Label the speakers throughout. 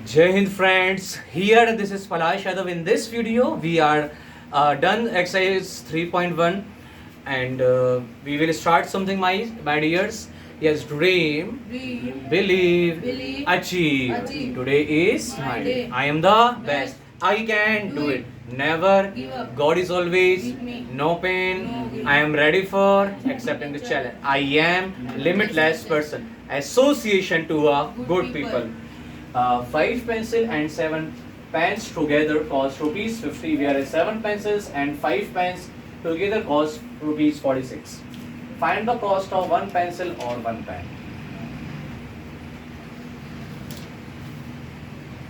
Speaker 1: Jai Hind friends, here this is Palash Yadav. In this video we are done exercise 3.1 and we will start something my dears. Yes, dream, believe, achieve. Today is my day. I am the best. I can do it. Never. God is always. No pain. I am ready for accepting the challenge. I am limitless person. Association to a good people. 5 pencil and 7 pens together cost rupees 50, whereas 7 pencils and 5 pens together cost rupees 46. Find the cost of one pencil or one pen.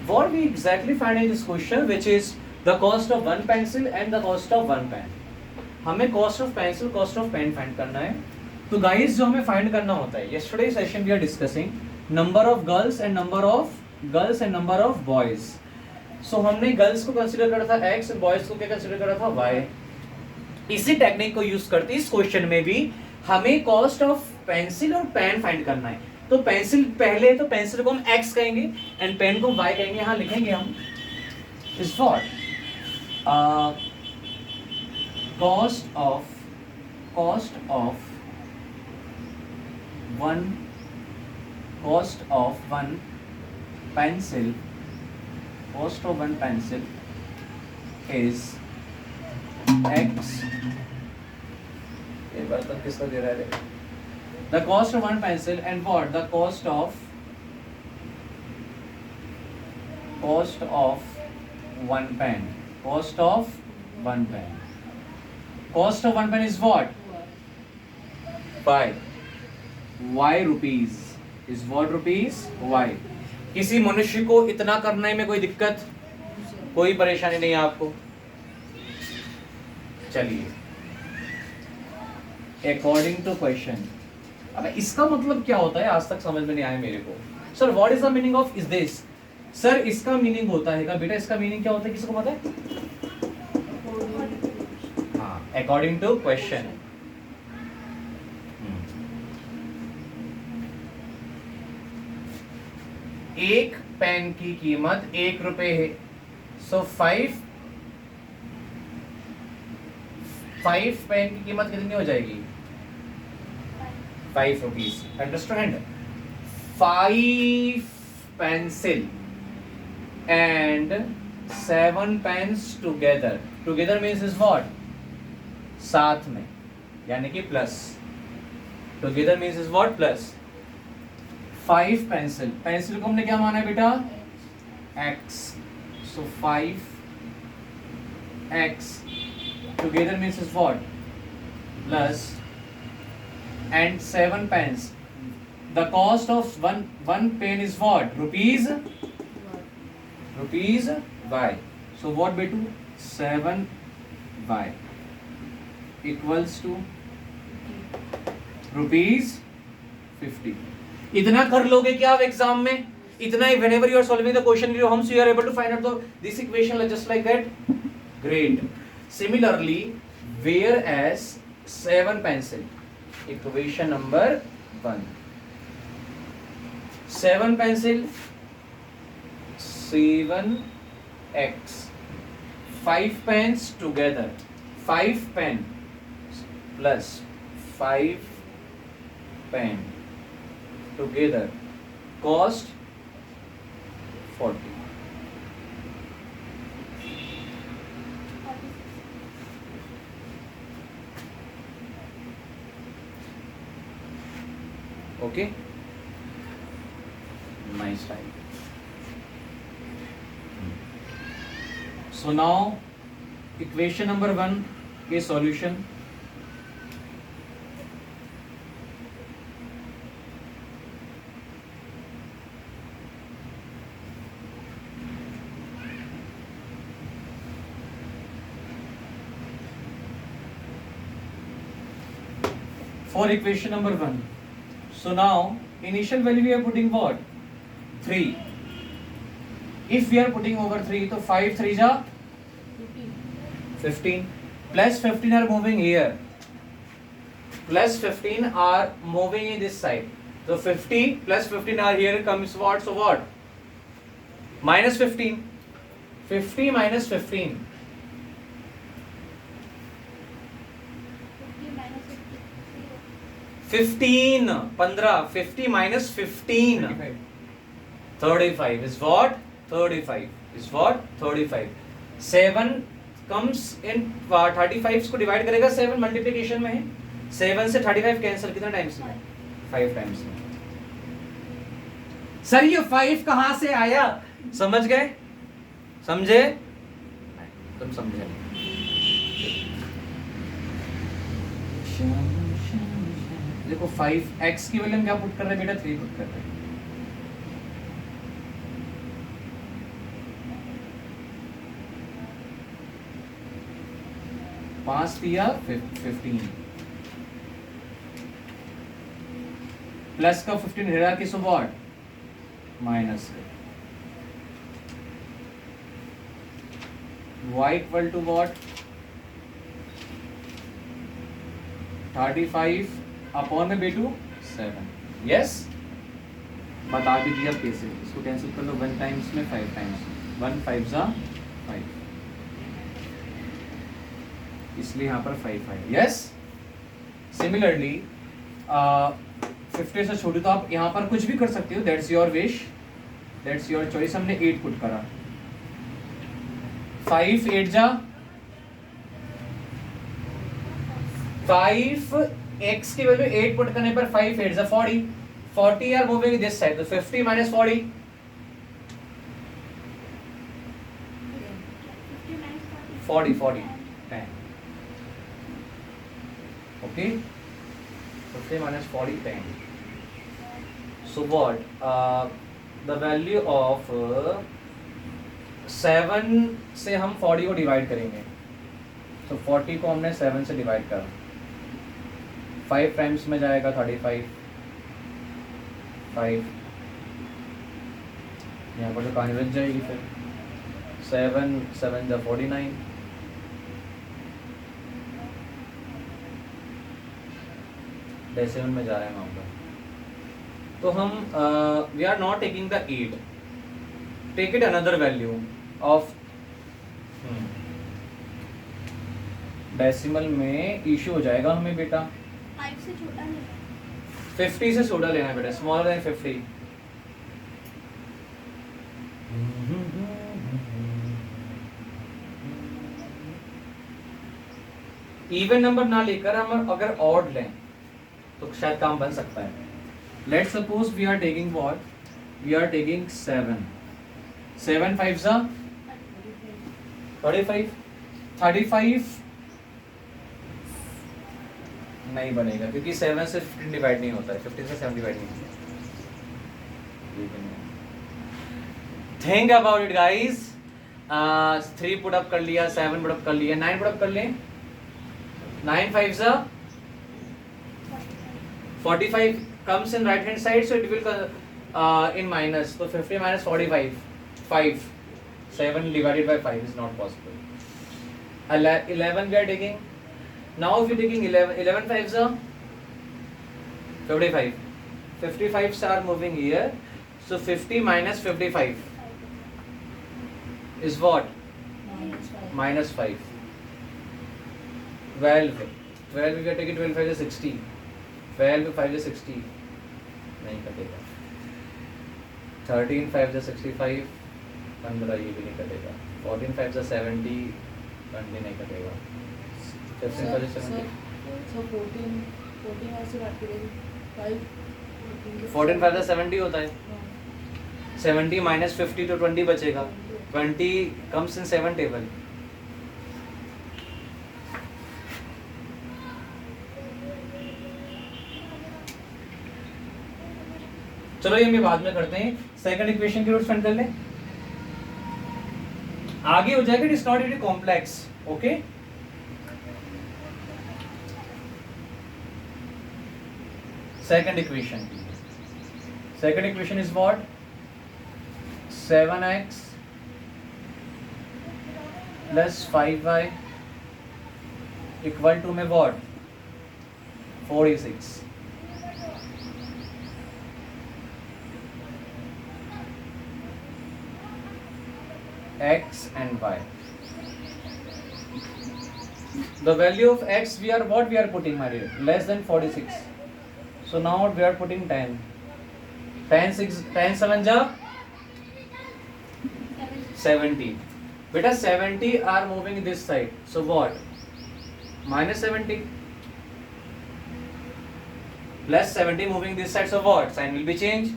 Speaker 1: What we exactly find in this question, which is the cost of one pencil and the cost of one pen. हमें cost of pencil, cost of pen find करना है. तो guys जो हमें find करना होता है, yesterday session we are discussing number of girls and number of boys. So हमने गर्ल्स को कंसीडर करा था x और बॉयज को क्या कंसीडर करा था y. इसी टेक्निक को यूज करते इस क्वेश्चन में भी हमें कॉस्ट ऑफ पेंसिल और पेन फाइंड करना है. तो पेंसिल पहले, तो पेंसिल को हम x कहेंगे एंड पेन को y कहेंगे. यहां लिखेंगे हम is what cost of one pencil is x. ये बर्तन किसको दे रहा है? The cost of one pencil and what? The cost of one pen. Cost of one pen is what? Y rupees. Is what rupees? Y. किसी मनुष्य को इतना करने में कोई दिक्कत, कोई परेशानी नहीं है आपको? चलिए, अकॉर्डिंग टू क्वेश्चन. अब इसका मतलब क्या होता है आज तक समझ में नहीं आया मेरे को. Sir what is the meaning of is this? Sir इसका मीनिंग होता है का बेटा, इसका मीनिंग क्या होता है, किसी को पता है? हाँ, अकॉर्डिंग टू क्वेश्चन. एक पेन की कीमत 1 रुपए है. सो 5 पेन की कीमत कितनी हो जाएगी? 5 rupees. Understand? 5 pencil and 7 pens together means is what? साथ में, यानी कि plus. Together means is what? Plus. 5 pencil को हमने क्या माना है बेटा? x. So 5x together means is what? Plus. And 7 pens. The cost of one pen is what? Rupees y. So what betu? 7y equals to rupees 50. इतना कर लोगे क्या आप एग्जाम में? इतना ही whenever you are solving the question in your homes you are able to find out this equation just like that. Great. Similarly, whereas 7 pencil, equation number 1. 7 pencil, 7x. 5 pens together. 5 pen plus 5 pen together cost 40. Okay, nice time. So now equation number 1 के solution. For equation number 1. So now initial value we are putting what? 3. If we are putting over 3, so 5 3 ja 15. Plus 15 are moving here. Plus 15 are moving in this side. So 50 plus 15 are here comes what? So what? Minus 15, 50 minus 15, 15, 15, 50 minus 15, 35 is what? 35 is what? 35. 7 comes in 35 को divide करेगा, 7 multiplication में है, 7 से 35 cancel कितना times में? 5 times में। Sir ये 5 कहां से आया? समझ गए? समझे? तुम समझे? देखो 5x की वैल्यू हम क्या पुट कर रहे हैं बेटा? 3 पुट कर रहे हैं। पांच दिया 15 प्लस का 15 हेरा किस what? Minus y equal to what? 35 upon में बेटू 7। यस, बता दीजिए अब कैसे। इसको कैंसिल कर लो, 1 टाइम्स में 5 टाइम्स, 1 5 जा 5, इसलिए यहाँ पर 5 है। यस, सिमिलरली 50 से छोटी तो आप यहाँ पर कुछ भी कर सकते हो, that's your wish, that's your choice. हमने 8 पुट करा, 5 8 जा 5, x की वैल्यू 8 पुट करने पर 5 8 जा 40, 40 आर मूविंग दिस साइड, तो 50 minus 40, 40 10, okay, 50 minus 40 10. So what? The value of 7 से हम 40 को डिवाइड करेंगे, तो 40 को हमने 7 से डिवाइड करा, 5 टाइम्स में जाएगा 35, 5 यहाँ पर तो कहानी बच जाएगी, फिर 7 7 जा 49, डेसिमल में जा रहे हैं मामला। तो हम we are not taking the 8, take it another value of decimal में इशू हो जाएगा हमें बेटा।
Speaker 2: 5 से छोटा लेना,
Speaker 1: 50 से छोटा लेना है बेटा, स्मॉलर देन 50। इवन नंबर ना लेकर हम अगर ऑड लें तो शायद काम बन सकता है। Let's suppose we are taking what? We are taking 7, 7 5 जा 35, 35 नहीं बनेगा क्योंकि 7 से 15 डिवाइड नहीं होता है, 15 से 7 डिवाइड नहीं होता। Think about it guys. 3 put up कर लिया, 7 पुट अप कर लिया, 9 पुट अप कर लें, 9 5 जा 45 comes in right hand side, so it will in minus, so 50 minus 45, 5, 7 divided by 5 is not possible. 11 we are taking. Now if you are taking 11 5s are 55, 55s are moving here, so 50 minus 55 is what? Minus 5. 12 we are taking 12 5 is 60, 12 5 is 60 नहीं कटेगा, 13 5 is 65, 15 ये भी नहीं कटेगा, 14 5 is 70, 20 नहीं कटेगा, 15 5 is 70, 14 5 is 70 होता है, 70 minus 50 तो 20 बचेगा, 20 comes in 7 table। चलो ये हम बाद में करते हैं, सेकंड इक्वेशन की रूट्स फाइंड कर लें, आगे हो जाएगा। It is not very complex, okay. Second equation is what? 7x plus 5y equal to में what? 46। x and y. The value of x we are putting, my dear, less than 46. So now we are putting 10. 10 7 ja 70. Beta 70 are moving this side. So what? Minus 70. Plus 70 moving this side. So what? Sign will be changed.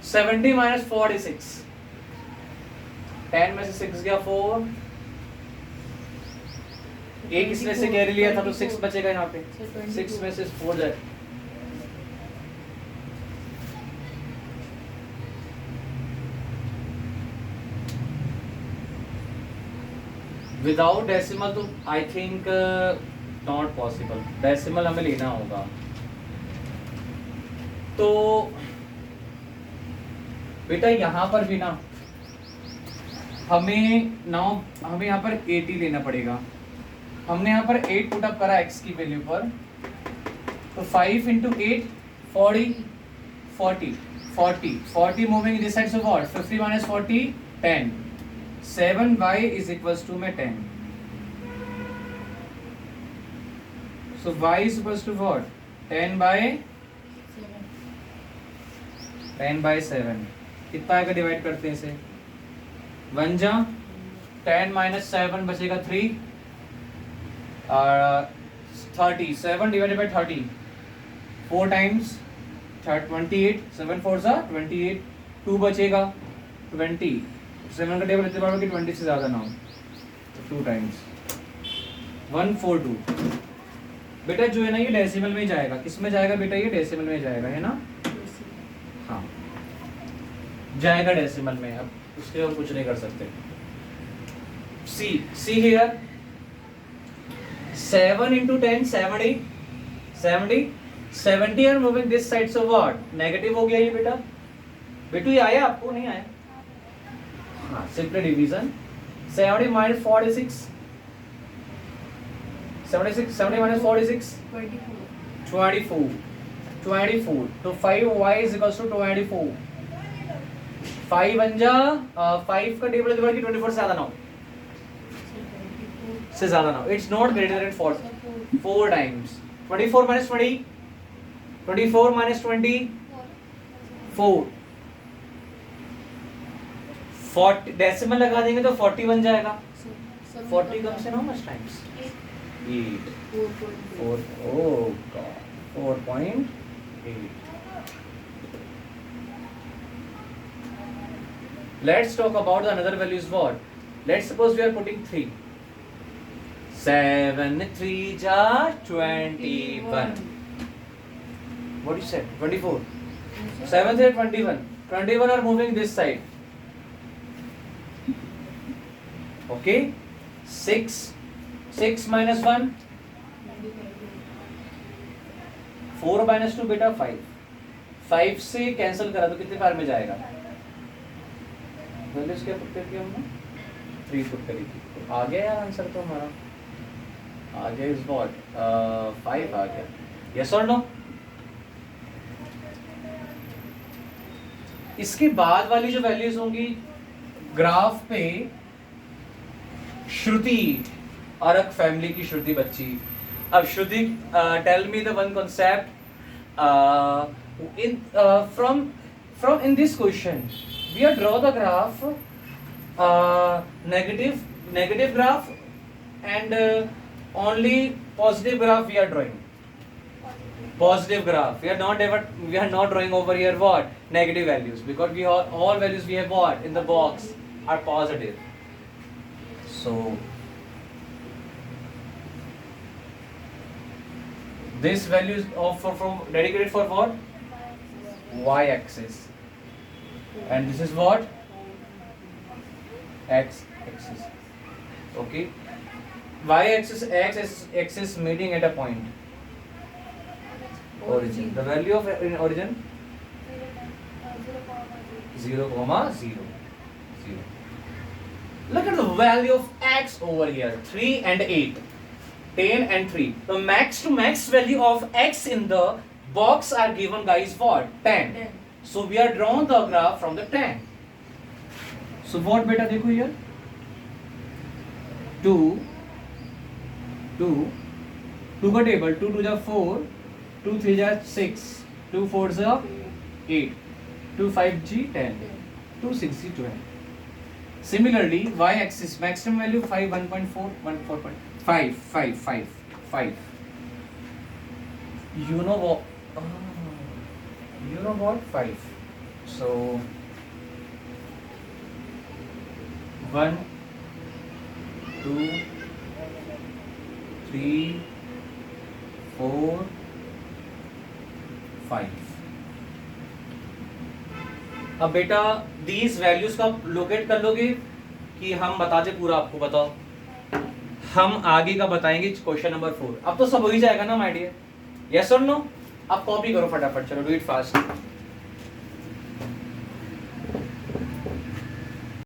Speaker 1: 70 minus 46. 10 में से 6 गया 4. एक इसमें से carry लिया था तो 6 बचेगा यहाँ पे. 6 में से 4 जाए. विदाउट डेसिमल तो I think not possible. Decimal हमें लेना होगा. तो बेटा यहाँ पर भी ना हमें यहाँ पर 80 लेना पड़ेगा. हमने यहाँ पर 8 पुट अप करा x की वैल्यू पर. तो 5 into 8 40 moving this side. So what? 50 minus 40 10. 7y is equals to में 10. So y is equals to what? 10 by 7. कितना आएगा? डिवाइड करते हैं इसे. 1 जा 10 minus 7 बचेगा 3. 30. 7 divided by 30. 4 times 28. 7 4 जा 28. 2 बचेगा 20. 7 का टेबल इतने बार कि 20 से ज़्यादा ना हो. 2 times 142. बेटा जो है ना ये डेसिमल में जाएगा. किस में जाएगा बेटा? ये डेसिमल में जाएगा, है ना? हाँ जाएगा डेसिमल में. अब उसके और कुछ नहीं कर सकते. See here 7 into 10 70 are moving this side. So what? Negative हो गया ये बेटा. बेटू ये आया आपको? नहीं आया. हाँ सिंपल डिवीजन. 70 minus 46. 70 minus 46 24. तो 5y is equals to 24. 5 अंजा 5 का टेबल इधर की 24 से ज़्यादा ना हो. से ज़्यादा ना हो. It's not greater than 4 times. 24 minus 20. 24 minus 20 4. 40 decimal लगा देंगे तो 40 बन जाएगा. 40 comes in how much times? 8. 4. Oh God. 4.8. Let's talk about the another values. What? Let's suppose we are putting 3. 7 3 ja 21. What you said? 24. 7 3 21. 21 are moving this side. Okay. 6 minus 1. 4 minus 2 बेटा 5. 5 से cancel करा तो कितने बार में जाएगा? Values क्या put करके हमने 3 पुट करी थी. तो आ गया यार आंसर. तो हमारा आ गया इज व्हाट 5 आ गया. यस और नो? इसके बाद वाली जो वैल्यूज होंगी ग्राफ पे, श्रुति अर्क फैमिली की श्रुति बच्ची. अब Shruti tell me the one concept from in this question we are draw the graph negative graph and only positive graph we are drawing. Positive graph. We are not drawing over here what? Negative values, because we have all values we have what in the box are positive. So this value is from dedicated for what? Y axis. And this is what? X axis. Okay. Y axis, X axis meeting at a point. Origin. The value of origin 0,0. Look at the value of X over here. 3 and 8. 10 and 3. The max to max value of X in the box are given, guys, what? 10. So we are drawn the graph from the 10. So what beta देखो here? 2 2 2 का table 2 2 जा 4 2 3 जा 6 2 4 जा 8 2 5 जी 10 2 6 जी 12. Similarly, y axis maximum value 5 1.4 1.4.5 5 5 5. You know what? You know what? 5. So 1 2 3 4 5. अब बेटा these values का locate कर लोगे कि हम बताते पूरा आपको? बताओ, हम आगे का बताएंगे क्वेश्चन नंबर 4. अब तो सब हो ही जाएगा ना माय डियर, यस और नो? अब कॉपी करो फटाफट, चलो डू इट फास्ट.